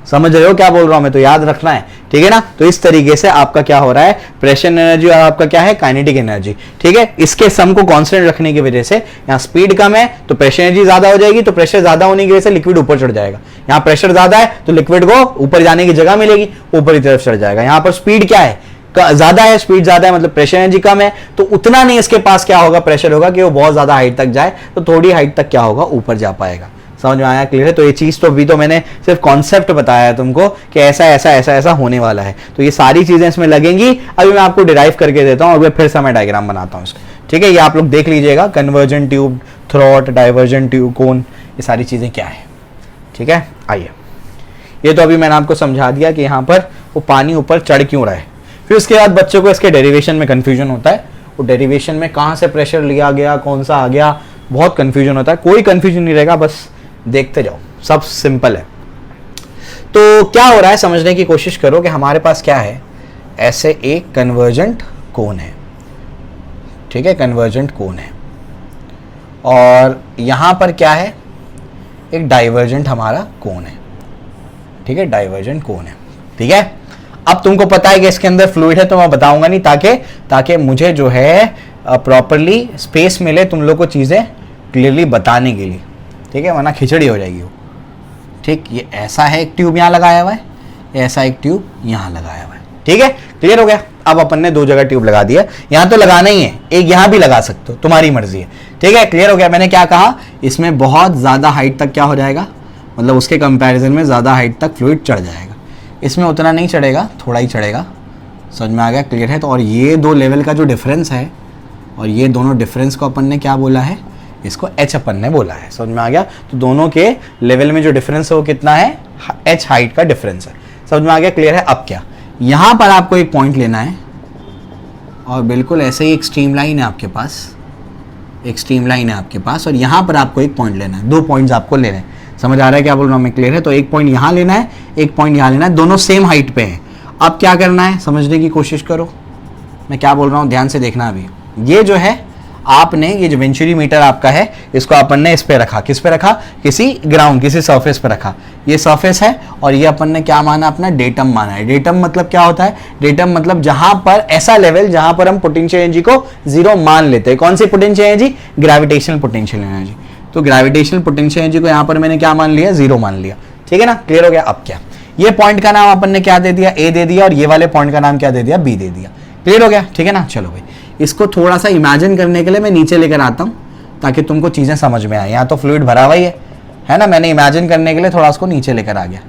समझ रहे हो क्या बोल रहा हूं मैं? तो याद रखना है, ठीक है ना? तो इस तरीके से आपका क्या हो रहा है, प्रेशर एनर्जी और आपका क्या है, काइनेटिक एनर्जी, ठीक है? इसके सम को कांस्टेंट रखने की वजह से यहाँ स्पीड कम है तो प्रेशर एनर्जी ज्यादा हो जाएगी, तो प्रेशर ज्यादा होने की वजह से लिक्विड ऊपर चढ़ जाएगा। यहाँ प्रेशर ज्यादा है तो लिक्विड को ऊपर जाने की जगह मिलेगी, ऊपर की तरफ चढ़ जाएगा। यहाँ पर स्पीड क्या है, ज्यादा है, स्पीड ज्यादा है मतलब प्रेशर एनर्जी कम है, तो उतना नहीं इसके पास क्या होगा, प्रेशर होगा कि वो बहुत ज्यादा हाइट तक जाए, तो थोड़ी हाइट तक क्या होगा, ऊपर जा पाएगा। समझ में आया, क्लियर है? तो ये चीज तो अभी तो मैंने सिर्फ कॉन्सेप्ट बताया है तुमको कि ऐसा ऐसा ऐसा ऐसा होने वाला है, तो ये सारी चीजें इसमें लगेंगी। अभी मैं आपको डिराइव करके देता हूं और फिर से मैं डायग्राम बनाता हूं इसका, ठीक है? ये आप लोग देख लीजिएगा, conversion tube, throat, divergence tube, cone, ये सारी चीजें क्या है, ठीक है? आइए, ये तो अभी मैंने आपको समझा दिया कि यहाँ पर वो पानी ऊपर चढ़ क्यों रहा है। फिर उसके बाद बच्चों को इसके डेरिवेशन में कंफ्यूजन होता है, वो डेरिवेशन में कहाँ से प्रेशर लिया गया, कौन सा आ गया, बहुत कंफ्यूजन होता है। कोई कंफ्यूजन नहीं रहेगा, बस देखते जाओ, सब सिंपल है। तो क्या हो रहा है समझने की कोशिश करो कि हमारे पास क्या है, ऐसे एक कन्वर्जेंट कोन है, ठीक है? कन्वर्जेंट कोन है, और यहां पर क्या है, एक डाइवर्जेंट हमारा कोन है, ठीक है? डाइवर्जेंट कोन है, ठीक है? अब तुमको पता है कि इसके अंदर फ्लूइड है, तो मैं बताऊंगा नहीं ताकि मुझे जो है प्रॉपरली स्पेस मिले तुम लोग को चीजें क्लियरली बताने के लिए, ठीक है? वरना खिचड़ी हो जाएगी वो, ठीक? ये ऐसा है एक ट्यूब यहाँ लगाया हुआ है, ऐसा एक ट्यूब यहाँ लगाया हुआ है, ठीक है? क्लियर हो गया? अब अपन ने दो जगह ट्यूब लगा दिया, यहाँ तो लगाना ही है, एक यहाँ भी लगा सकते हो, तुम्हारी मर्जी है, ठीक है? क्लियर हो गया? मैंने क्या कहा, इसमें बहुत ज्यादा हाइट तक क्या हो जाएगा, मतलब उसके कंपैरिजन में ज्यादा हाइट तक फ्लूइड चढ़ जाएगा, इसमें उतना नहीं चढ़ेगा, थोड़ा ही चढ़ेगा। समझ में आ गया? क्लियर है? तो और ये दो लेवल का जो डिफरेंस है, और ये दोनों डिफरेंस को अपन ने क्या बोला है, इसको h अपन ने बोला है। समझ में आ गया? तो दोनों के लेवल में जो डिफरेंस है वो कितना है, h हाइट का डिफरेंस है। समझ में आ गया? क्लियर है? अब क्या, यहां पर आपको एक पॉइंट लेना है, और बिल्कुल ऐसे ही एक स्ट्रीम लाइन है आपके पास, एक स्ट्रीम लाइन है आपके पास, और यहां पर आपको एक पॉइंट लेना है, दो पॉइंट्स आपको लेने हैं। समझ आ रहा है क्या बोल रहा हूं मैं? क्लियर है? तो एक पॉइंट यहां लेना है, एक पॉइंट यहां लेना है, दोनों सेम हाइट पे हैं। अब क्या करना है समझने की कोशिश करो, मैं क्या बोल रहा हूं ध्यान से देखना। अभी ये जो है आपने, ये जो वेंचुरी मीटर आपका है, इसको अपन ने इस पे रखा, किस पे रखा, किसी ग्राउंड, किसी सरफेस पे रखा, ये सरफेस है, और ये अपन ने क्या माना, अपना डेटम माना है। डेटम मतलब क्या होता है, डेटम मतलब जहां पर ऐसा लेवल जहां पर हम पोटेंशियल एनर्जी को जीरो मान लेते हैं। कौन सी potential energy, gravitational potential energy. तो ग्रेविटेशनल पोटेंशियल एनर्जी को यहां पर मैंने क्या मान लिया, जीरो मान लिया, ठीक है ना? क्लियर हो गया? अब क्या, ये पॉइंट का नाम अपन ने क्या दे दिया, ए दे दिया, और ये वाले पॉइंट का नाम क्या दे दिया, बी दे दिया। क्लियर हो गया? ठीक है ना? चलो भाई, इसको थोड़ा सा इमेजिन करने के लिए मैं नीचे लेकर आता हूं ताकि तुमको चीजें समझ में आए। यहाँ तो फ्लूइड भरा हुआ ही है ना, मैंने इमेजिन करने के लिए थोड़ा उसको नीचे लेकर आ गया,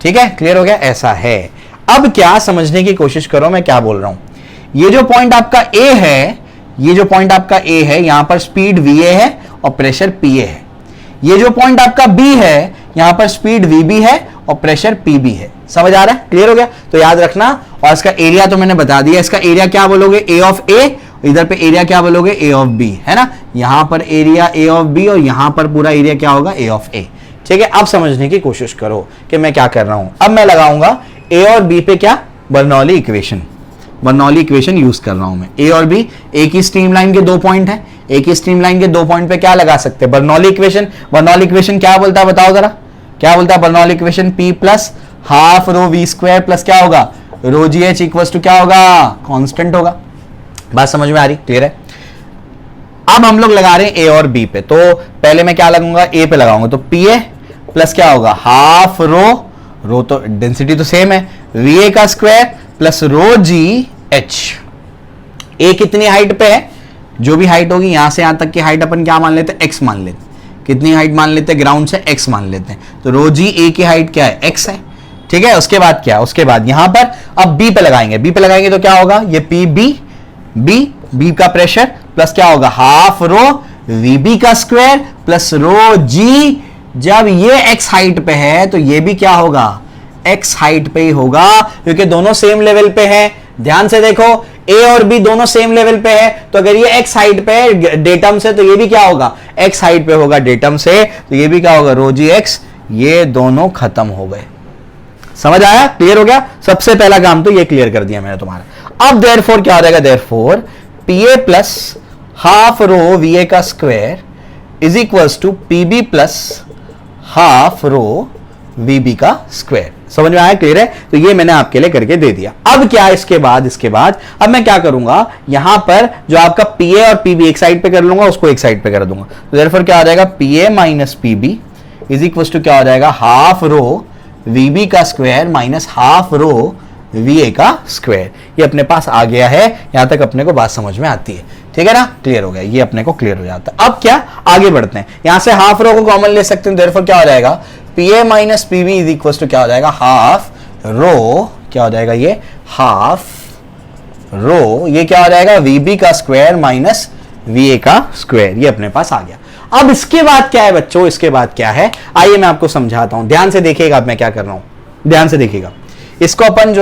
ठीक है? क्लियर हो गया? ऐसा है। अब क्या समझने की कोशिश करो मैं क्या बोल रहा हूं। ये जो पॉइंट आपका ए है, ये जो पॉइंट आपका ए है, यहां पर स्पीड वीए है और प्रेशर पीए है। ये जो पॉइंट आपका बी है, यहां पर स्पीड वीबी है और प्रेशर पीबी है। समझ आ रहा है? क्लियर हो गया? तो याद रखना, और इसका एरिया तो मैंने बता दिया, इसका एरिया क्या बोलोगे, ए ऑफ ए, इधर पे एरिया क्या बोलोगे, ए ऑफ बी, है ना? यहां पर एरिया ए ऑफ बी और यहां पर पूरा एरिया क्या होगा, ए ऑफ ए, ठीक है? अब समझने की कोशिश करो कि मैं क्या कर रहा हूं। अब मैं लगाऊंगा ए और बी पे क्या, Bernoulli equation, Bernoulli equation use कर रहा हूं मैं। ए और बी एक ही स्ट्रीमलाइन के दो पॉइंट है, एक ही स्ट्रीमलाइन के दो पॉइंट पे क्या लगा सकते हैं, बर्नौली इक्वेशन। बर्नौली इक्वेशन क्या बोलता है बताओ जरा, क्या बोलता है Bernoulli equation, P plus half rho v square plus क्या होगा, rho ji h equal to क्या होगा, कांस्टेंट होगा। बात समझ में आ रही? क्लियर है? अब हम लोग लगा रहे हैं ए और बी पे, तो पहले मैं क्या लगाऊंगा, ए पे लगाऊंगा, तो पी ए प्लस क्या होगा, हाफ रो तो डेंसिटी तो सेम है, वी ए का square plus rho ji H. A कितनी हाइट पे है, जो भी हाइट होगी यहां से यहां तक की हाइट अपन क्या मान लेते हैं, x मान लेते हैं। कितनी हाइट मान लेते हैं, ग्राउंड से x मान लेते हैं। तो रो जी ए की हाइट क्या है, x है, ठीक है। उसके बाद क्या, उसके बाद यहां पर अब b पे लगाएंगे, b पे लगाएंगे तो क्या होगा, ये पी बी का प्रेशर प्लस क्या होगा, हाफ रो वीबी का स्क्वायर प्लस रो जी। जब ये x हाइट पे है तो ये भी क्या होगा, x हाइट पे ही होगा, क्योंकि दोनों सेम लेवल पे है। ध्यान से देखो, a और b दोनों सेम लेवल पे है, तो अगर ये x हाइट पे है डेटम से तो ये भी क्या होगा, x हाइट पे होगा डेटम से, तो ये भी क्या होगा, रो जी x। ये दोनों खत्म हो गए। समझ आया, क्लियर हो गया। सबसे पहला काम तो ये क्लियर कर दिया मैंने तुम्हारा। अब देयरफॉर क्या हो जाएगा, therefore P A plus half rho V A का square is equals to P B plus half rho V B का स्क्वायर। समझ में आया, क्लियर है। तो ये मैंने आपके लिए करके दे दिया। अब क्या, इसके बाद अब मैं क्या करूंगा, यहां पर जो आपका पी ए और पी बी एक साइड पे कर लूंगा, उसको एक साइड पे कर दूंगा। तो देयरफॉर क्या हो जाएगा, P A minus P B is equals to क्या हो जाएगा, हाफ रो वीबी का square minus half rho V A का स्क्वायर। ये अपने पास आ गया है, यहां तक अपने को बात समझ में आती है, ठीक है ना, क्लियर हो गया, ये अपने को क्लियर हो जाता है। अब क्या, आगे बढ़ते हैं। यहां से हाफ रो को कॉमन ले सकते हैं, देयरफॉर क्या हो जाएगा, P A minus P B is equal to क्या हो जाएगा, हाफ रो, क्या हो जाएगा ये, हाफ रो, ये क्या हो जाएगा, वीबी का स्क्वायर माइनस वी ए का स्क्वायर। ये अपने पास आ गया। अब इसके बाद क्या है बच्चों, इसके बाद क्या है, आइए मैं आपको समझाता हूं। ध्यान से देखिएगा अब मैं क्या कर रहा हूं, ध्यान से देखिएगा। इसको अपन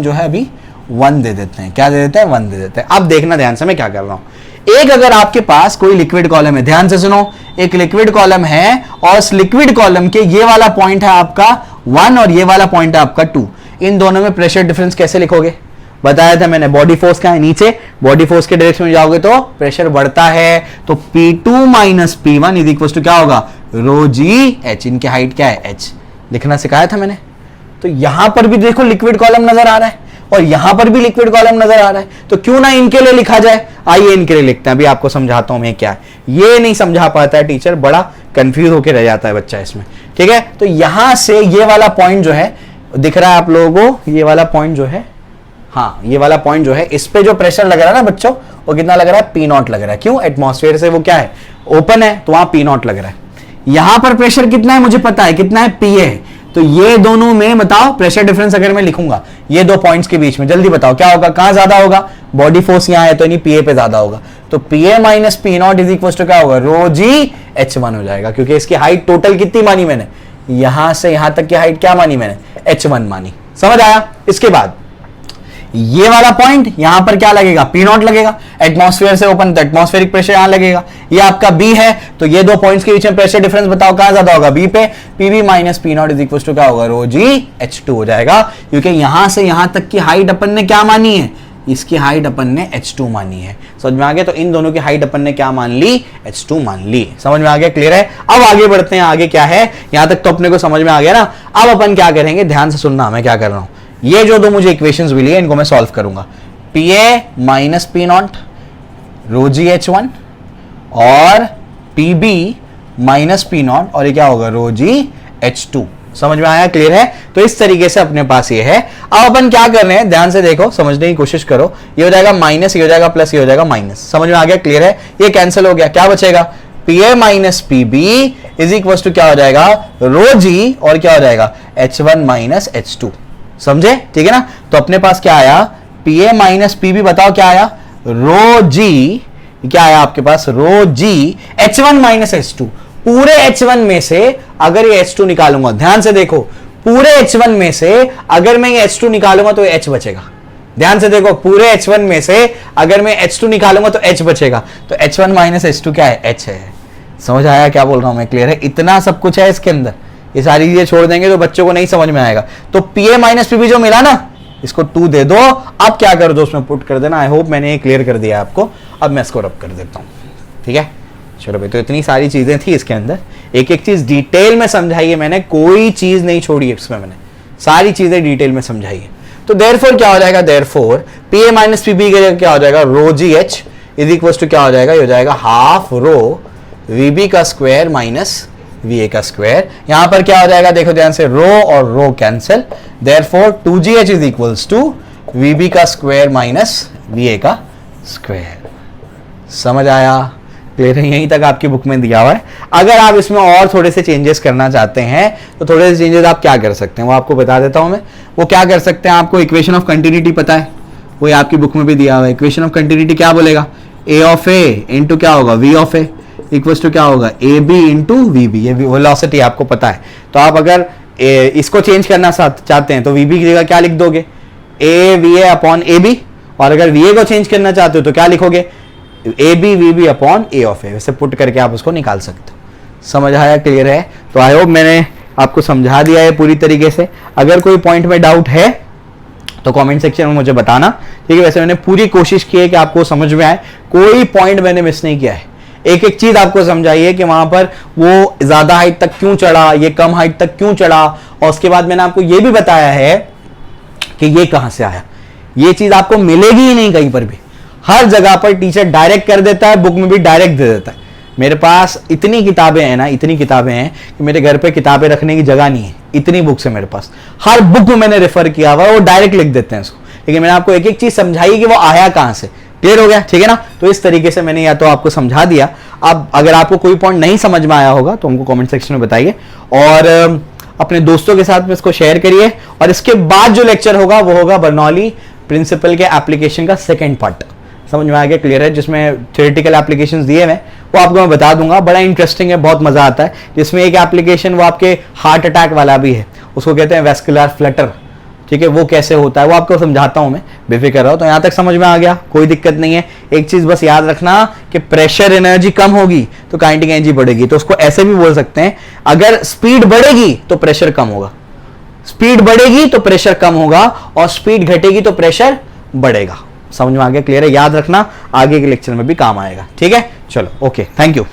जो है अभी 1 दे देते हैं। क्या दे देते हैं, 1 दे देते हैं। अब देखना ध्यान से मैं क्या कर रहा हूं। एक अगर आपके पास कोई लिक्विड कॉलम है, ध्यान से सुनो, एक लिक्विड कॉलम है और इस लिक्विड कॉलम के ये वाला पॉइंट है आपका 1 और ये वाला पॉइंट है आपका 2। इन दोनों में प्रेशर डिफरेंस कैसे लिखोगे, बताया था मैंने। बॉडी फोर्स क्या है, नीचे, बॉडी फोर्स के डायरेक्शन में जाओगे तो प्रेशर बढ़ता है। तो P2 minus P1 is equal to क्या होगा, रो जी एच। इनकी हाइट क्या है, h, लिखना सिखाया था मैंने। तो यहां पर भी देखो लिक्विड कॉलम नजर आ रहा है और यहां पर भी लिक्विड कॉलम नजर आ रहा है, तो क्यों ना इनके लिए लिखा जाए। आइए इनके लिए लिखते हैं। अभी आपको समझाता हूं मैं क्या है। ये नहीं समझा पाता है टीचर, बड़ा कंफ्यूज होकर रह जाता है बच्चा इसमें, ठीक है। तो यहां से ये वाला पॉइंट जो है दिख रहा है आप लोगों को, ये वाला पॉइंट जो है, हाँ ये वाला पॉइंट जो है, इस पे जो प्रेशर लग रहा है ना बच्चों, वो कितना लग रहा है, पी नॉट लग रहा है। क्यों, एटमॉस्फेयर से वो क्या है, ओपन है, तो वहां पी नॉट लग रहा है। यहां पर प्रेशर कितना है मुझे पता है, कितना है, पी ए। तो ये दोनों में बताओ प्रेशर डिफरेंस अगर मैं लिखूंगा ये दो पॉइंट्स के बीच में, जल्दी बताओ क्या होगा, कहां ज्यादा होगा, बॉडी फोर्स यहां है तो नहीं, पी ए पे ज्यादा होगा। तो P A minus P naught is equal to क्या होगा, रो जी H1 हो जाएगा, क्योंकि इसकी हाइट टोटल कितनी मानी मैंने, यहां से यहां तक की हाइट क्या मानी मैंने, H1 मानी। समझ आया। इसके बाद ये वाला पॉइंट यहां पर क्या लगेगा, पी नॉट लगेगा, एटमॉस्फेयर से ओपन, तो एटमॉस्फेरिक प्रेशर यहां लगेगा। ये आपका बी है, तो ये दो पॉइंट्स के बीच में प्रेशर डिफरेंस बताओ कहां ज्यादा होगा, बी पे। PB minus P naught is equal to क्या होगा, रो जी H2 हो जाएगा, क्योंकि यहां से यहां तक की हाइट अपन ने क्या मानी है, इसकी हाइट अपन ने H2 मानी है। समझ में आ गया। तो इन दोनों की हाइट अपन ने क्या मान ली, H2 मान ली। समझ में आ गया, क्लियर है। अब आगे बढ़ते हैं, आगे क्या है, यहां तक तो अपने को समझ में आ गया ना। अब अपन क्या करेंगे, ध्यान से सुनना मैं क्या कर रहा हूं। ये जो दो मुझे इक्वेशंस मिली है इनको मैं सॉल्व करूंगा। P A minus P naught rho g H1 और P B minus P naught, और ये क्या होगा, रो जी H2। समझ में आया, क्लियर है। तो इस तरीके से अपने पास ये है। अब अपन क्या कर रहे हैं, ध्यान से देखो, समझने की कोशिश करो। ये हो जाएगा माइनस, ये हो जाएगा प्लस, ये हो जाएगा माइनस। समझ में आ गया, क्लियर है। ये कैंसिल हो गया, क्या बचेगा, P A minus P B is equal to क्या हो जाएगा, रो जी, और क्या हो जाएगा, H1 माइनस H2। समझे, ठीक है ना। तो अपने पास क्या आया, P A minus P B, बताओ क्या आया, रो जी, क्या आया आपके पास, रो जी H1 माइनस H2। पूरे H1 में से अगर ये H2 निकालूंगा, ध्यान से देखो, पूरे H1 में से अगर मैं ये H2 निकालूंगा तो H बचेगा। ध्यान से देखो, पूरे H1 में से अगर मैं H2 निकालूंगा तो H बचेगा। तो H1 माइनस H2 क्या है, H है। समझ आया क्या बोल रहा हूं मैं, क्लियर है। इतना सब कुछ है इसके अंदर, ये सारी चीजें छोड़ देंगे तो बच्चों को नहीं समझ में आएगा। तो P A minus P B जो मिला ना, इसको 2 दे दो। अब क्या कर दो, उसमें पुट कर देना। आई होप मैंने ये क्लियर कर दिया आपको। अब मैं इसको रब कर देता हूं, ठीक है। चलो भाई, तो इतनी सारी चीजें थी इसके अंदर, एक एक चीज डिटेल में समझाई है मैंने, कोई चीज नहीं छोड़ी है इसमें, मैंने सारी चीजें डिटेल में समझाई है। तो देयरफॉर क्या हो जाएगा, therefore P A minus P B क्या हो जाएगा, rho ji H is equal to क्या हो जाएगा, ये हो जाएगा हाफ रो वी बी का स्क्वायर माइनस वी ए का स्क्वायर। यहां पर क्या हो जाएगा, देखो ध्यान से, रो और rho cancel, therefore 2gh is equals to V B का स्क्वायर माइनस वी ए का स्क्वायर। समझ आया? क्लियर है? यहीं तक आपकी बुक में दिया हुआ है। अगर आप इसमें और थोड़े से चेंजेस करना चाहते हैं तो थोड़े से चेंजेस आप क्या कर सकते हैं वो आपको बता देता हूं मैं। वो क्या कर सकते हैं, आपको इक्वेशन ऑफ कंटिन्यूटी पता है, वो आपकी बुक में भी दिया हुआ है। इक्वेशन ऑफ कंटिन्यूटी क्या बोलेगा, ए ऑफ ए इंटू क्या होगा, V of A equals to क्या होगा, A B into V B. ये वेलोसिटी आपको पता है। तो आप अगर इसको चेंज करना चाहते हैं तो वी बी की जगह क्या लिख दोगे, A V A upon A B. और अगर वी ए को चेंज करना चाहते हो तो क्या लिखोगे, A B V B upon A of A. वैसे पुट करके आप उसको निकाल सकते हो। समझ आया? क्लियर है? तो आई होप मैंने आपको समझा दिया है पूरी तरीके से। अगर कोई पॉइंट में डाउट है तो कमेंट सेक्शन में मुझे बताना, ठीक है? वैसे मैंने पूरी कोशिश की है कि आपको समझ में आए, कोई पॉइंट मैंने मिस नहीं किया है। एक एक चीज आपको समझाई है कि वहां पर वो ज्यादा हाइट तक क्यों चढ़ा, ये कम हाइट तक क्यों चढ़ा, और उसके बाद मैंने आपको ये भी बताया है कि ये कहां से आया। ये चीज आपको मिलेगी ही नहीं कहीं पर भी। हर जगह पर टीचर डायरेक्ट कर देता है, बुक में भी डायरेक्ट दे देता है। मेरे पास इतनी किताबें हैं ना, इतनी किताबें हैं कि मेरे घर पे किताबें रखने की जगह नहीं है, इतनी बुक्स है मेरे पास। हर बुक में मैंने रेफर किया हुआ, वो डायरेक्ट लिख देते हैं इसको। लेकिन मैंने आपको एक एक चीज समझाई कि वो आया कहां से। क्लियर हो गया? ठीक है ना? तो इस तरीके से मैंने या तो आपको समझा दिया। अब अगर आपको कोई पॉइंट नहीं समझ में आया होगा तो हमको कमेंट सेक्शन में बताइए, और अपने दोस्तों के साथ में इसको शेयर करिए। और इसके बाद जो लेक्चर होगा वो होगा बर्नौली प्रिंसिपल के एप्लीकेशन का सेकेंड पार्ट। समझ में आ गया? क्लियर है? जिसमें थ्योरेटिकल एप्लीकेशंस दिए हैं वो आपको मैं बता दूंगा। बड़ा इंटरेस्टिंग है, बहुत मजा आता है। जिसमें एक एप्लीकेशन वो आपके हार्ट अटैक वाला भी है, उसको कहते हैं वेस्कुलर फ्लटर। ठीक है? वो कैसे होता है वो आपको समझाता हूं मैं, बेफिक्र रहो। तो यहां तक समझ में आ गया, कोई दिक्कत नहीं है। एक चीज बस याद रखना कि प्रेशर एनर्जी कम होगी तो काइनेटिक एनर्जी बढ़ेगी। तो उसको ऐसे भी बोल सकते हैं, अगर स्पीड बढ़ेगी तो प्रेशर कम होगा, स्पीड बढ़ेगी तो प्रेशर कम होगा, और स्पीड घटेगी तो प्रेशर बढ़ेगा। समझ में आ गया? क्लियर है? याद रखना, आगे के लेक्चर में भी काम आएगा। ठीक है? चलो, ओके, थैंक यू।